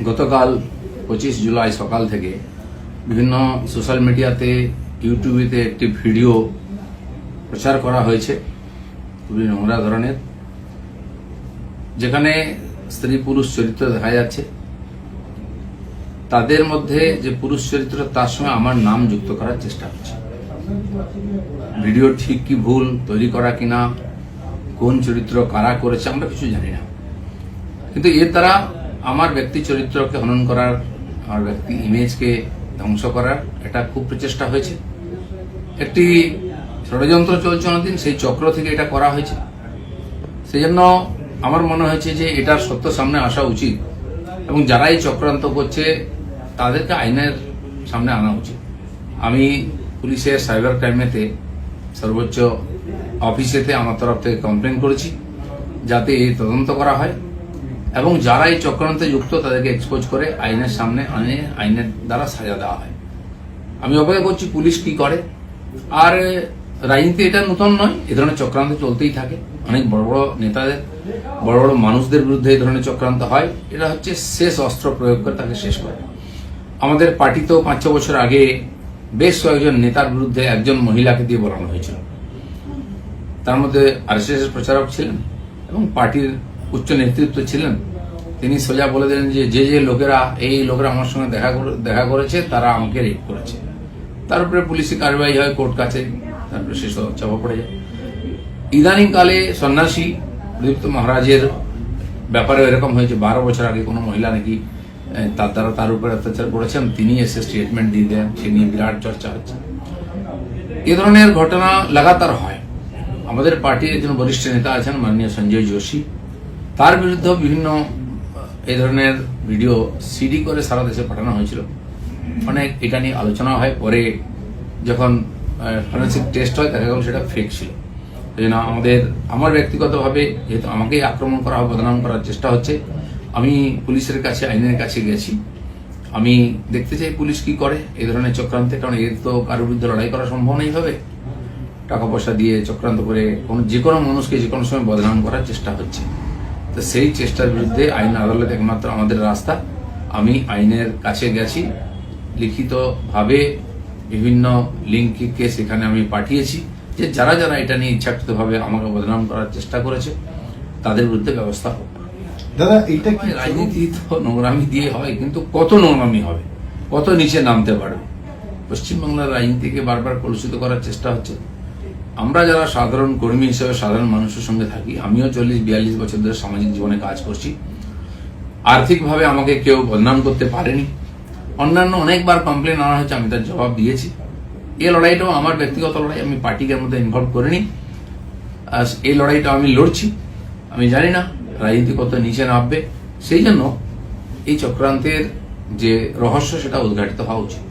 গতকাল 25 জুলাই সকাল থেকে বিভিন্ন সোশ্যাল মিডিয়াতে ইউটিউবেতে একটি ভিডিও প্রচার করা হয়েছে খুবই নোংরা ধরনের, যেখানে স্ত্রী পুরুষ চরিত্র দেখা যাচ্ছে। তাদের মধ্যে যে পুরুষ চরিত্র তার সঙ্গে আমার নাম যুক্ত করার চেষ্টা হচ্ছে। ভিডিও ঠিক কি ভুল তৈরি করা কিনা, কোন চরিত্র কারা করেছে আমরা কিছু জানি না, কিন্তু এর দ্বারা আমার ব্যক্তি চরিত্রকে হনন করার, আমার ব্যক্তি ইমেজকে ধ্বংস করার এটা খুব প্রচেষ্টা হয়েছে। একটি ষড়যন্ত্র চলছে অনেকদিন, সেই চক্র থেকে এটা করা হয়েছে। সেই জন্য আমার মনে হয়েছে যে এটার সত্য সামনে আসা উচিত এবং যারা এই চক্রান্ত করছে তাদেরকে আইনের সামনে আনা উচিত। আমি পুলিশের সাইবার ক্রাইমেতে সর্বোচ্চ অফিসেতে আমার তরফ থেকে কমপ্লেন করেছি যাতে এই তদন্ত করা হয় এবং যারা এই চক্রান্তে যুক্ত তাদেরকে এক্সপোজ করে আইনের সামনে আনে, আইনের দ্বারা সাজা দেওয়া হয়। আমি অপেক্ষা করছি পুলিশ কি করে। আর রাজনীতি এটা নতুন নয়, এ ধরনের চক্রান্ত চলতেই থাকে। অনেক বড় বড় নেতাদের, বড় বড় মানুষদের বিরুদ্ধে এই ধরনের চক্রান্ত হয়। এটা হচ্ছে শেষ অস্ত্র প্রয়োগ করে তাকে শেষ করে। আমাদের পার্টিতেও 5-6 বছর আগে বেশ কয়েকজন নেতার বিরুদ্ধে একজন মহিলাকে দিয়ে বলানো হয়েছিল। তার মধ্যে আরএসএস এর প্রচারক ছিলেন এবং পার্টির উচ্চ নেতৃত্ব ছিলেন। তিনি সোজা বলে দিলেন যে যে লোকেরা এই লোকেরা আমার সঙ্গে দেখা করেছে তারা আমাকে রেপ করেছে। তার উপরে পুলিশি কার্যবাহী হয়, কোর্ট কাছে, তারপরে শেষ চাপা পড়ে যায়। ইদানিংকালে সন্ন্যাসী প্রদীপ্ত মহারাজের ব্যাপারে এরকম হয়েছে। 12 বছর আগে কোনো মহিলা নাকি তার দ্বারা তার উপরে অত্যাচার করেছেন, তিনি এসে স্টেটমেন্ট দিয়ে দেন, সে নিয়ে বিরাট চর্চা হচ্ছে। এ ধরনের ঘটনা লাগাতার হয়। আমাদের পার্টির একজন বরিষ্ঠ নেতা আছেন মাননীয় সঞ্জয় যোশী, তার বিরুদ্ধে বিভিন্ন এই ধরনের ভিডিও সিডি করে সারা দেশে পাঠানো হয়েছিল। অনেক এটা নিয়ে আলোচনা হয়, পরে যখন ফরেন্সিক টেস্ট হয় দেখা গেল সেটা ফেক ছিল। সেই জন্য আমার ব্যক্তিগতভাবে যেহেতু আমাকেই আক্রমণ করা, বদনাম করার চেষ্টা হচ্ছে, আমি পুলিশের কাছে, আইনের কাছে গেছি। আমি দেখতে চাই পুলিশ কি করে এই ধরনের চক্রান্তে, কারণ এর তো কারোর বিরুদ্ধে লড়াই করা সম্ভব নেই হবে। টাকা পয়সা দিয়ে চক্রান্ত করে যে কোনো মানুষকে যে কোনো সময় বদনাম করার চেষ্টা হচ্ছে। তো সেই চেষ্টার বিরুদ্ধে আইন আদালত একমাত্র আমাদের রাস্তা। আমি আইনের কাছে গেছি, লিখিতভাবে বিভিন্ন লিঙ্ককে সেখানে আমি পাঠিয়েছি যে যারা যারা এটা নিয়ে ইচ্ছাকৃতভাবে আমাকে বদনাম করার চেষ্টা করেছে তাদের বিরুদ্ধে ব্যবস্থা হোক। দাদা, এইটা কি রাজনীতি তো নোংরামি দিয়ে হয়, কিন্তু কত নোংরামি হবে, কত নিচে নামতে পারবে। পশ্চিমবাংলার রাজনীতিকে বারবার কলুষিত করার চেষ্টা হচ্ছে। আমরা যারা সাধারণ কর্মী হিসেবে সাধারণ মানুষের সঙ্গে থাকি, আমিও 40-42 বছর ধরে সামাজিক জীবনে কাজ করছি। আর্থিকভাবে আমাকে কেউ বদনাম করতে পারেনি। অন্যান্য অনেকবার কমপ্লেন আনা হয়েছে, আমি তার জবাব দিয়েছি। এই লড়াইটাও আমার ব্যক্তিগত লড়াই, আমি পার্টিকে মধ্যে ইনভলভ করিনি। এই লড়াইটা আমি লড়ছি। আমি জানি না রাজনীতি কত নিচে নামবে, সেই জন্য এই চক্রান্তের যে রহস্য সেটা উদ্ঘাটিত হওয়া উচিত।